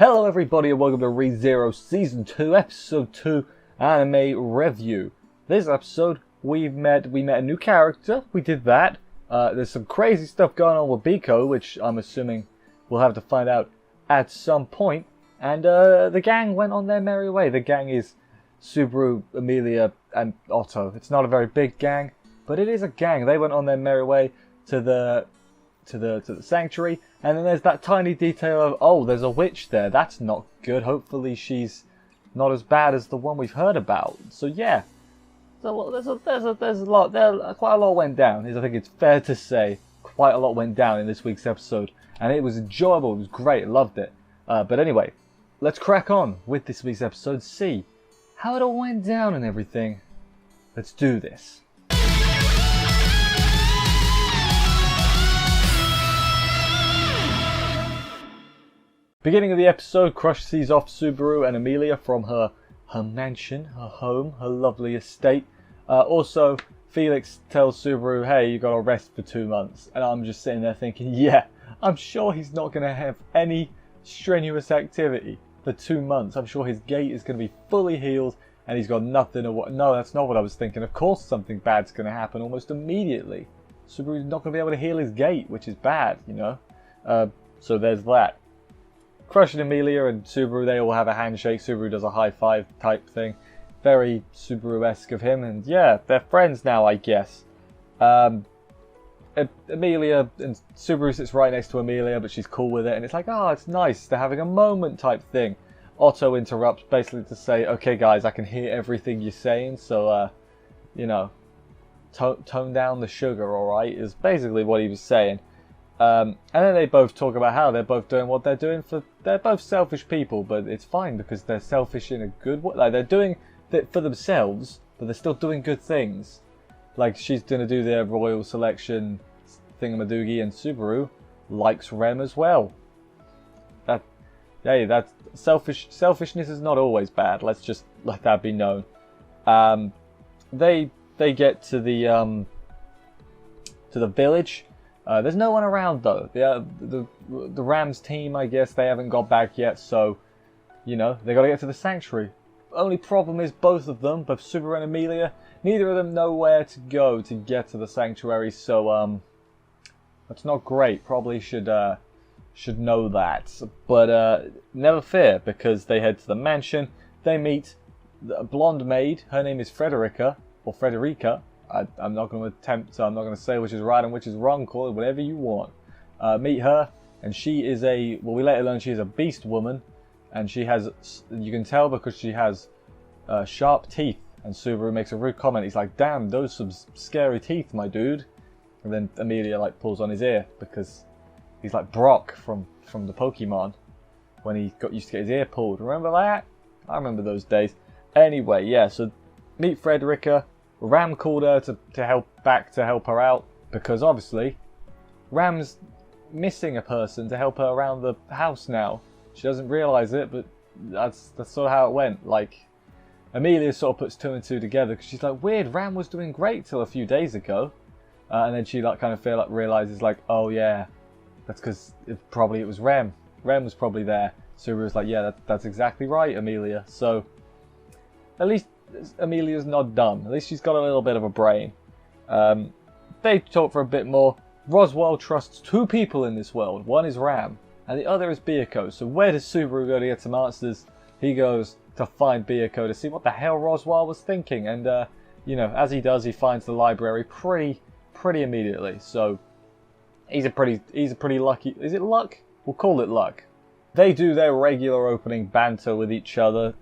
Hello everybody and welcome to ReZero Season 2, Episode 2 Anime Review. This episode, we met a new character, we did that. There's some crazy stuff going on with Beako, which I'm assuming we'll have to find out at some point. And the gang went on their merry way. The gang is Subaru, Emilia, and Otto. It's not a very big gang, but it is a gang. They went on their merry way to the sanctuary, and then there's that tiny detail of, oh, there's a witch there. That's not good. Hopefully she's not as bad as the one we've heard about. So yeah, so there's a lot there. Quite a lot went down. I think it's fair to say quite a lot went down in this week's episode, and it was enjoyable. It was great. I loved it. But anyway, let's crack on with this week's episode. See how it all went down and everything. Let's do this. Beginning of the episode, Crush sees off Subaru and Emilia from her mansion, her home, her lovely estate. Also, Felix tells Subaru, hey, you got to rest for 2 months. And I'm just sitting there thinking, yeah, I'm sure he's not going to have any strenuous activity for 2 months. I'm sure his gait is going to be fully healed and he's got nothing or what. No, that's not what I was thinking. Of course something bad's going to happen almost immediately. Subaru's not going to be able to heal his gait, which is bad, you know. So there's that. Crush and Emilia and Subaru, they all have a handshake. Subaru does a high five type thing. Very Subaru-esque of him. And yeah, they're friends now, I guess. Emilia and Subaru sits right next to Emilia, but she's cool with it. And it's like, oh, it's nice. They're having a moment type thing. Otto interrupts basically to say, okay, guys, I can hear everything you're saying. So, you know, tone down the sugar, all right, is basically what he was saying. And then they both talk about how they're both doing what they're doing they're both selfish people, but it's fine because they're selfish in a good way. Like, they're doing it for themselves, but they're still doing good things. Like, she's going to do their royal selection thingamadoogie, and Subaru likes Rem as well. That's selfishness is not always bad. Let's just let that be known. They get to the village. There's no one around though. The Rams team, I guess, they haven't got back yet, so, you know, they got to get to the sanctuary. Only problem is both of them, both Subaru and Emilia, neither of them know where to go to get to the sanctuary, so that's not great. Probably should know that, but never fear, because they head to the mansion. They meet a blonde maid. Her name is Frederica. I'm not going to attempt, so I'm not going to say which is right and which is wrong. Call it whatever you want. Meet her, and she is we later learn she is a beast woman, and she has, you can tell because she has sharp teeth, and Subaru makes a rude comment. He's like, damn, those some scary teeth, my dude. And then Emilia, like, pulls on his ear, because he's like Brock from the Pokemon, when he used to get his ear pulled. Remember that? I remember those days. Anyway, yeah, so meet Frederica. Ram called her to help her out, because obviously Ram's missing a person to help her around the house now. She doesn't realise it, but that's sort of how it went. Like, Emilia sort of puts 2 and 2 together, because she's like, weird, Ram was doing great till a few days ago, and then she like kind of realises like, oh yeah, that's because it was Rem. Rem was probably there. Subaru's like, yeah, that's exactly right, Emilia. So at least Emilia's not dumb. At least she's got a little bit of a brain. They talk for a bit more. Roswaal trusts 2 people in this world. One is Ram, and the other is Beako. So where does Subaru go to get some answers? He goes to find Beako to see what the hell Roswaal was thinking. And, you know, as he does, he finds the library pretty immediately. So he's a pretty lucky... Is it luck? We'll call it luck. They do their regular opening banter with each other.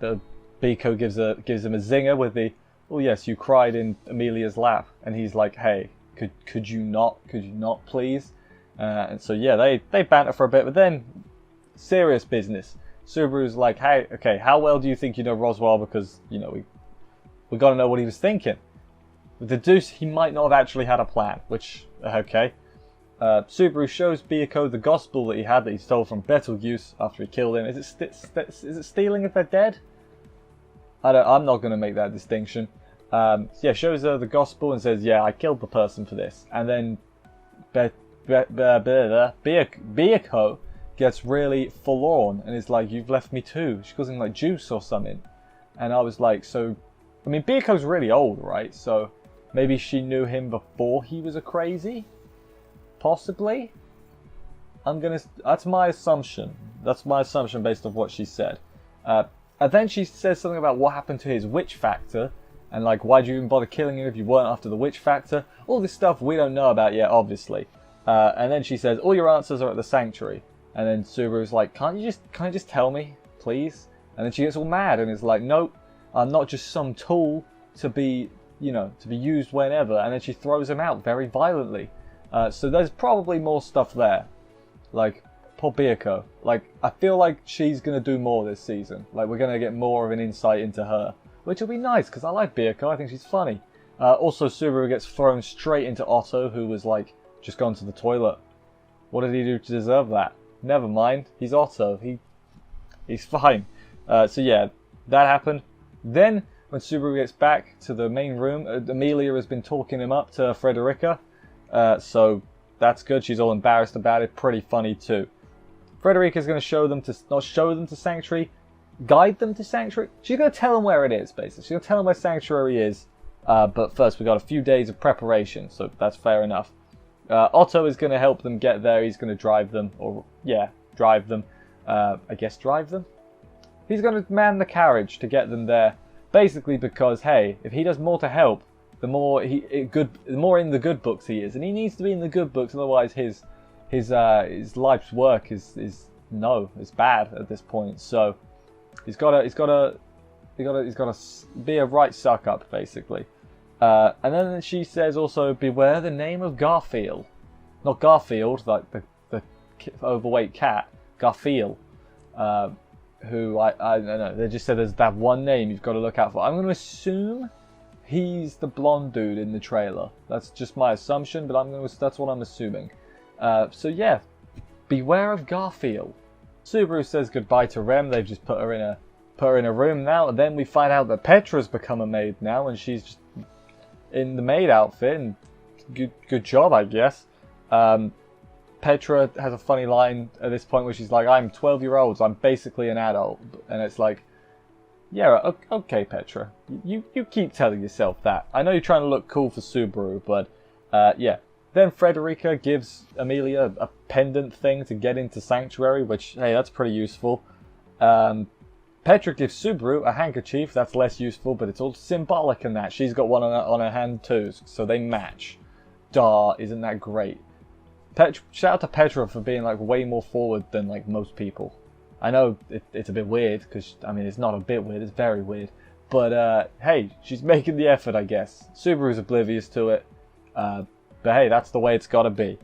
Beako gives him a zinger with the, oh yes, you cried in Emilia's lap, and he's like, hey, could you not please? And so yeah, they banter for a bit, but then serious business. Subaru's like, hey, okay, how well do you think you know Roswaal? Because, you know, we got to know what he was thinking. With the deuce, he might not have actually had a plan, which, okay. Subaru shows Beako the gospel that he stole from Betelgeuse after he killed him. Is it stealing if they're dead? I'm not going to make that distinction. Yeah, shows her the gospel and says, yeah, I killed the person for this. And then Beako gets really forlorn and is like, "You've left me too." She calls him like Juice or something. And I was like, so, I mean, Beako's really old, right? So maybe she knew him before he was a crazy? Possibly? That's my assumption. That's my assumption based off what she said. And then she says something about what happened to his witch factor. And like, why'd you even bother killing him if you weren't after the witch factor? All this stuff we don't know about yet, obviously. And then she says, all your answers are at the sanctuary. And then Subaru's like, can't you just tell me, please? And then she gets all mad and is like, nope, I'm not just some tool to be, to be used whenever. And then she throws him out very violently. So there's probably more stuff there. Like, poor Beako. Like, I feel like she's going to do more this season. Like, we're going to get more of an insight into her. Which will be nice, because I like Beako. I think she's funny. Also, Subaru gets thrown straight into Otto, who was, like, just gone to the toilet. What did he do to deserve that? Never mind. He's Otto. He's fine. So, yeah, that happened. Then, when Subaru gets back to the main room, Amelia has been talking him up to Frederica. So, that's good. She's all embarrassed about it. Pretty funny, too. Frederica's going to show them to, not show them to Sanctuary, guide them to Sanctuary. She's going to tell them where it is, basically. She's going to tell them where Sanctuary is. But first, we've got a few days of preparation, so that's fair enough. Otto is going to help them get there. He's going to drive them, or, yeah, drive them. I guess drive them? He's going to man the carriage to get them there. Basically because, hey, if he does more to help, the more in the good books he is. And he needs to be in the good books, otherwise his life's work is bad at this point. So he's got to be a right suck up, basically. And then she says also, beware the name of Garfield, not Garfield, like the overweight cat, Garfield. Who I don't know. They just said there's that one name you've got to look out for. I'm going to assume he's the blonde dude in the trailer. That's just my assumption, but that's what I'm assuming. So yeah, beware of Garfield. Subaru says goodbye to Rem. They've just put her in a room now. And then we find out that Petra's become a maid now, and she's just in the maid outfit. And good job, I guess. Petra has a funny line at this point where she's like, I'm 12-year-old, so I'm basically an adult. And it's like, yeah, okay, Petra. You keep telling yourself that. I know you're trying to look cool for Subaru, but yeah. Then Frederica gives Amelia a pendant thing to get into Sanctuary, which, hey, that's pretty useful. Petra gives Subaru a handkerchief. That's less useful, but it's all symbolic in that. She's got one on her hand too, so they match. Duh, isn't that great? Shout out to Petra for being like way more forward than like most people. I know it's a bit weird, because I mean it's not a bit weird, it's very weird. But hey, she's making the effort, I guess. Subaru's oblivious to it. But hey, that's the way it's got to be.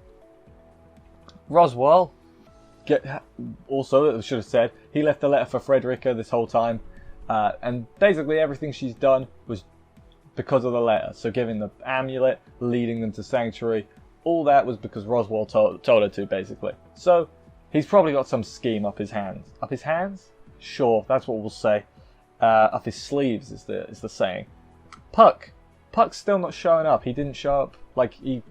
Roswell, also, I should have said, he left a letter for Frederica this whole time. And basically everything she's done was because of the letter. So giving the amulet, leading them to Sanctuary, all that was because Roswell told her to, basically. So he's probably got some scheme up his hands. Up his hands? Sure, that's what we'll say. Up his sleeves is the saying. Puck's still not showing up. He didn't show up. Like, he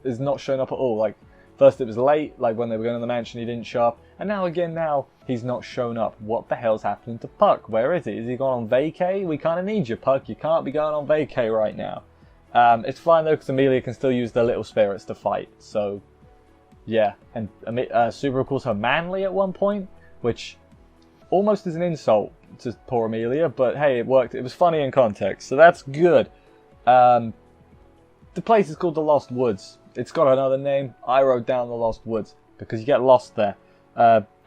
is not showing up at all. Like, first it was late, like when they were going to the mansion, he didn't show up. And now he's not shown up. What the hell's happening to Puck? Where is he? Is he gone on vacay? We kind of need you, Puck. You can't be going on vacay right now. It's fine though, because Amelia can still use their little spirits to fight. So, yeah. And Subaru calls her manly at one point, which almost is an insult to poor Amelia. But hey, it worked. It was funny in context, so that's good. The place is called the Lost Woods. It's got another name. I wrote down the Lost Woods because you get lost there.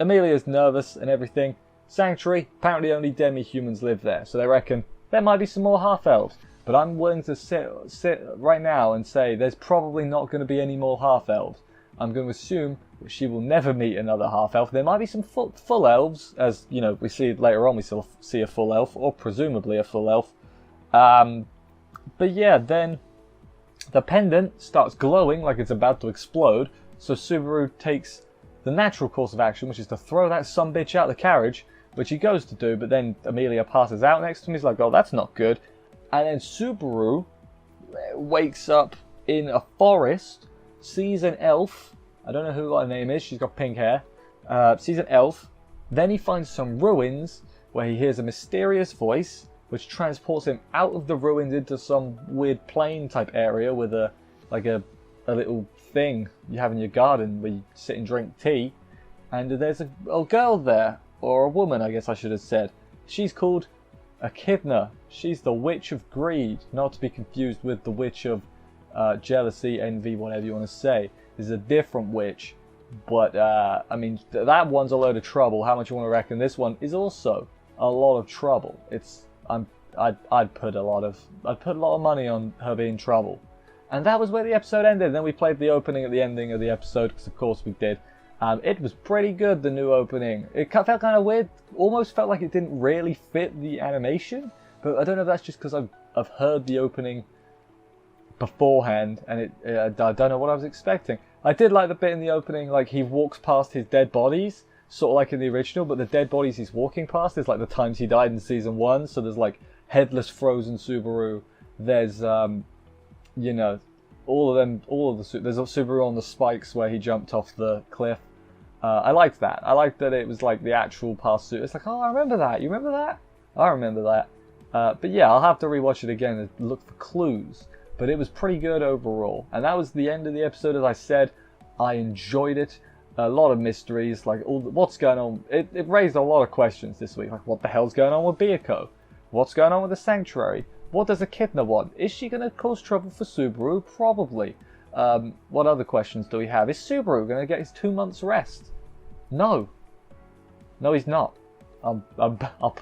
Amelia's nervous and everything. Sanctuary, apparently only demi-humans live there, so they reckon there might be some more half-elves. But I'm willing to sit right now and say there's probably not going to be any more half-elves. I'm going to assume that she will never meet another half-elf. There might be some full elves, as you know, we see later on. We still see a full elf, or presumably a full elf. But yeah, then the pendant starts glowing like it's about to explode. So Subaru takes the natural course of action, which is to throw that sumbitch out the carriage, which he goes to do. But then Amelia passes out next to him. He's like, "Oh, that's not good." And then Subaru wakes up in a forest, sees an elf. I don't know who her name is. She's got pink hair. sees an elf. Then he finds some ruins where he hears a mysterious voice, which transports him out of the ruins into some weird plain type area with a little thing you have in your garden where you sit and drink tea. And there's a girl there, or a woman, I guess I should have said. She's called Echidna. She's the Witch of Greed, not to be confused with the Witch of jealousy, envy, whatever you want to say. This is a different witch, but I mean that one's a load of trouble. How much you want to reckon this one is also a lot of trouble? I'd put a lot of money on her being trouble. And that was where the episode ended. Then we played the opening at the ending of the episode, because of course we did. It was pretty good, the new opening. It felt kind of weird. Almost felt like it didn't really fit the animation. But I don't know if that's just because I've heard the opening beforehand, and I don't know what I was expecting. I did like the bit in the opening, like he walks past his dead bodies, sort of like in the original, but the dead bodies he's walking past is like the times he died in season 1. So there's like headless frozen Subaru. There's you know, there's a Subaru on the spikes where he jumped off the cliff. I liked that. I liked that it was like the actual past suit. It's like, oh, I remember that. You remember that? I remember that. But yeah, I'll have to rewatch it again and look for clues. But it was pretty good overall. And that was the end of the episode, as I said. I enjoyed it. A lot of mysteries, like what's going on. It raised a lot of questions this week. Like, what the hell's going on with Beako? What's going on with the Sanctuary? What does Echidna want? Is she going to cause trouble for Subaru? Probably. What other questions do we have? Is Subaru going to get his 2 months rest? No. No, he's not. I'll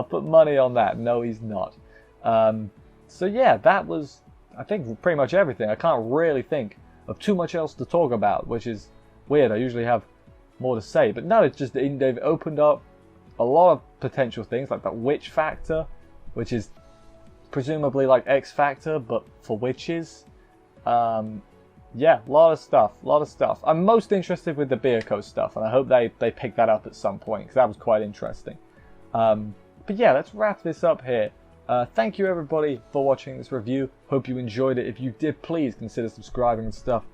put money on that. No, he's not. So yeah, that was, I think, pretty much everything. I can't really think of too much else to talk about, which is weird. I usually have more to say, but no, it's just they've opened up a lot of potential things, like that witch factor, which is presumably like X Factor, but for witches. Yeah, a lot of stuff. I'm most interested with the Beako stuff, and I hope they pick that up at some point, because that was quite interesting. But yeah, let's wrap this up here. Thank you everybody for watching this review. Hope you enjoyed it. If you did, please consider subscribing and stuff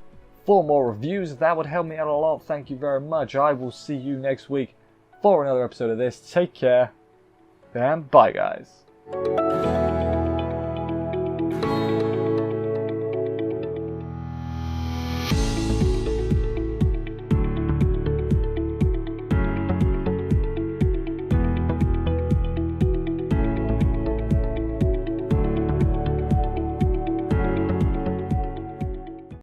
for more reviews. That would help me out a lot. Thank you very much. I will see you next week for another episode of this. Take care, and bye guys.